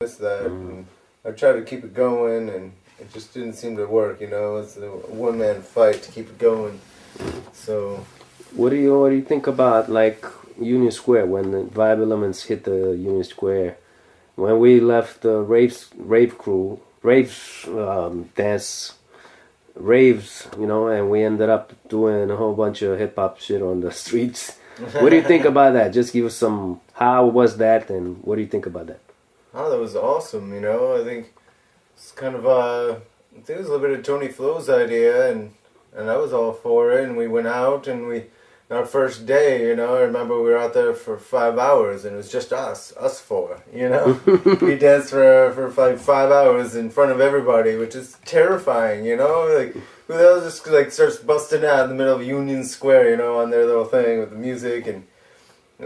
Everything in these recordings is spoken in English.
miss that. And I tried to keep it going, and it just didn't seem to work. It's a one-man fight to keep it going. So, what do you think about like Union Square when the Vibe Elements hit the Union Square? When we left the rave crew, dance raves, and we ended up doing a whole bunch of hip hop shit on the streets. What do you think about that? Just give us some. How was that, and what do you think about that? Oh, that was awesome. I think it's kind of I think it was a little bit of Tony Flo's idea, and I was all for it. And we went out, and our first day, I remember we were out there for 5 hours, and it was just us four. We danced for like 5 hours in front of everybody, which is terrifying. Like who the hell just like starts busting out in the middle of Union Square, on their little thing with the music, and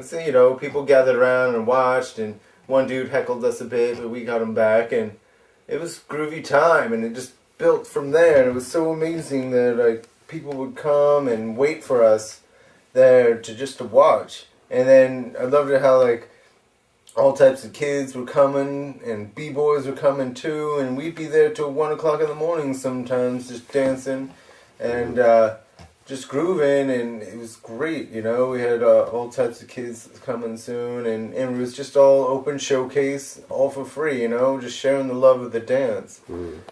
so people gathered around and watched, and one dude heckled us a bit, but we got him back, and it was groovy time, and it just built from there, and it was so amazing that like people would come and wait for us there to watch. And then I loved it how like all types of kids were coming, and b-boys were coming too, and we'd be there till 1 o'clock in the morning sometimes just dancing and just grooving, and it was great. We had all types of kids coming soon, and it was just all open showcase, all for free, just sharing the love of the dance.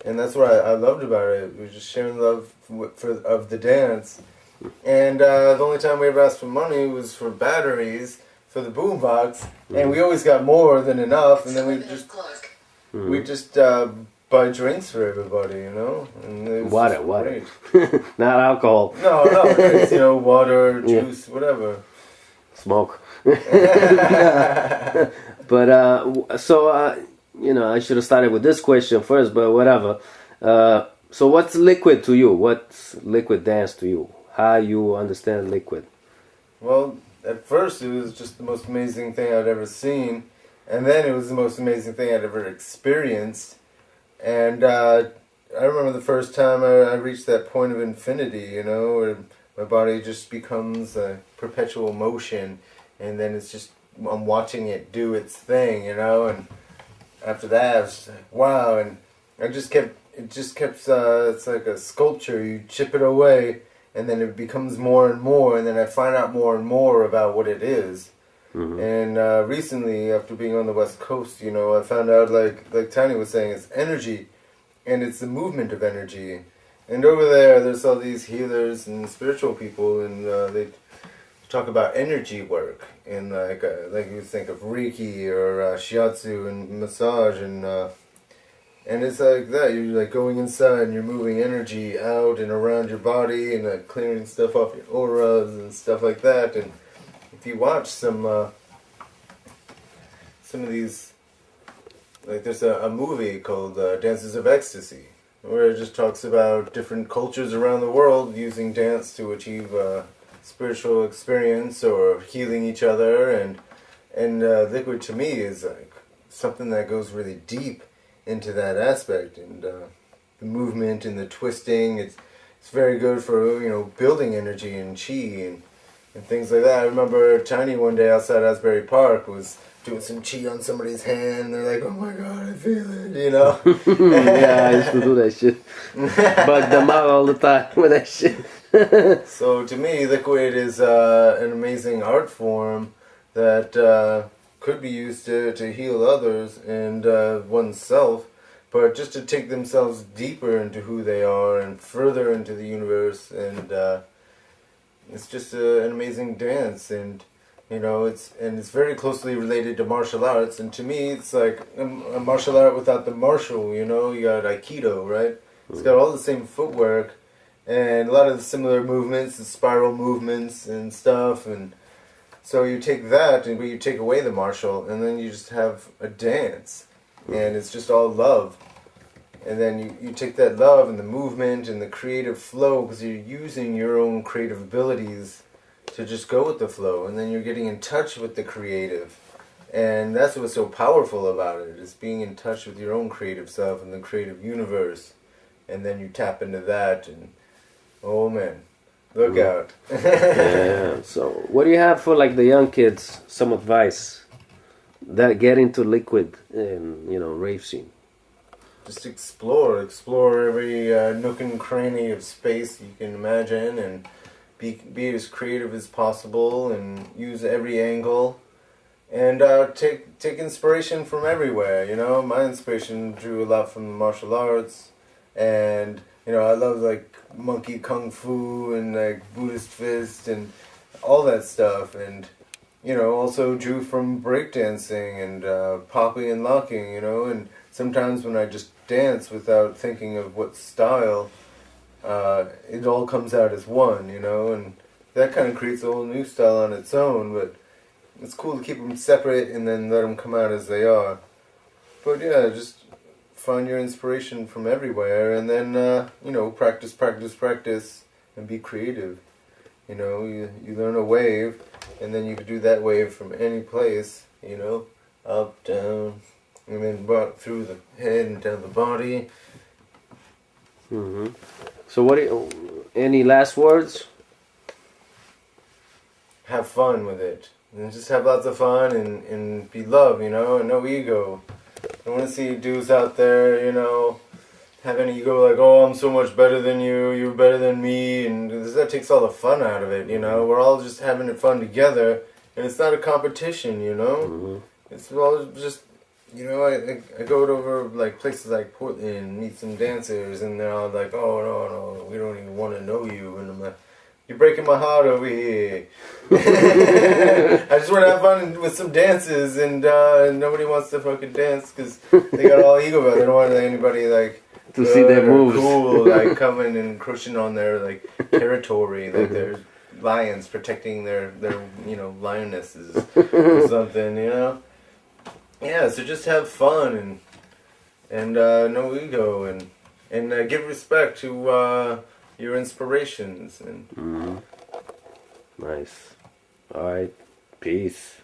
And that's what I loved about it. We were just sharing love of the dance. And the only time we ever asked for money was for batteries for the boombox, and we always got more than enough, and then we just buy drinks for everybody, And it was water, not alcohol. No, it's, water, juice, whatever. Smoke. But I should have started with this question first, but whatever. So what's liquid to you? What's liquid dance to you? How you understand liquid? Well, at first it was just the most amazing thing I'd ever seen, and then it was the most amazing thing I'd ever experienced. And I remember the first time I reached that point of infinity, where my body just becomes a perpetual motion, and then it's just, I'm watching it do its thing, and after that I was just like, wow, and it's like a sculpture. You chip it away, and then it becomes more and more, and then I find out more and more about what it is. And recently, after being on the West Coast, I found out, like Tiny was saying, it's energy, and it's the movement of energy. And over there's all these healers and spiritual people, and they talk about energy work, and like you think of Reiki or Shiatsu and massage, and it's like that. You're like going inside and you're moving energy out and around your body, and like clearing stuff off your auras and stuff like that. And if you watch some of these, like there's a movie called Dances of Ecstasy, where it just talks about different cultures around the world using dance to achieve spiritual experience or healing each other. And liquid to me is like something that goes really deep into that aspect, and the movement and the twisting. It's very good for building energy and chi and things like that. I remember Tiny one day outside Asbury Park was doing some chi on somebody's hand. They're like, "Oh my God, I feel it," Yeah, I used to do that shit. Bug them out all the time with that shit. So to me, liquid is an amazing art form that could be used to heal others and oneself, but just to take themselves deeper into who they are and further into the universe. And it's just an amazing dance, and it's very closely related to martial arts. And to me, it's like a martial art without the martial. You got Aikido, right? It's got all the same footwork and a lot of the similar movements, the spiral movements and stuff. And so you take that, and you take away the martial, and then you just have a dance, and it's just all love. And then you take that love and the movement and the creative flow, because you're using your own creative abilities to just go with the flow, and then you're getting in touch with the creative. And that's what's so powerful about it, is being in touch with your own creative self and the creative universe. And then you tap into that, and oh man, look out. Yeah. So what do you have for like the young kids, some advice that get into liquid and rave scene? Just explore every nook and cranny of space you can imagine, and be as creative as possible, and use every angle, and take inspiration from everywhere. My inspiration drew a lot from the martial arts, and I love like monkey kung fu and like Buddhist fist and all that stuff, and also drew from breakdancing and popping and locking, and sometimes when I just dance without thinking of what style, it all comes out as one, and that kind of creates a whole new style on its own, but it's cool to keep them separate and then let them come out as they are. But yeah, just find your inspiration from everywhere, and then, practice, and be creative. You learn a wave, and then you can do that wave from any place, up, down, and then through the head and down the body. Mm-hmm. So any last words? Have fun with it. And just have lots of fun and be love, and no ego. I don't want to see dudes out there, have any ego like, oh, I'm so much better than you, you're better than me, and that takes all the fun out of it, We're all just having it fun together, and it's not a competition, Mm-hmm. It's all just, I go over like places like Portland and meet some dancers, and they're all like, oh, no, we don't even want to know you, and I'm like, you're breaking my heart over here. I just want to have fun with some dances, and nobody wants to fucking dance because they got all ego about it. They don't want anybody like to see their moves, cool, like coming and encroaching on their like territory, like they're lions protecting their lionesses or something, Yeah, so just have fun and no ego, and give respect to your inspirations. And Nice. All right. Peace.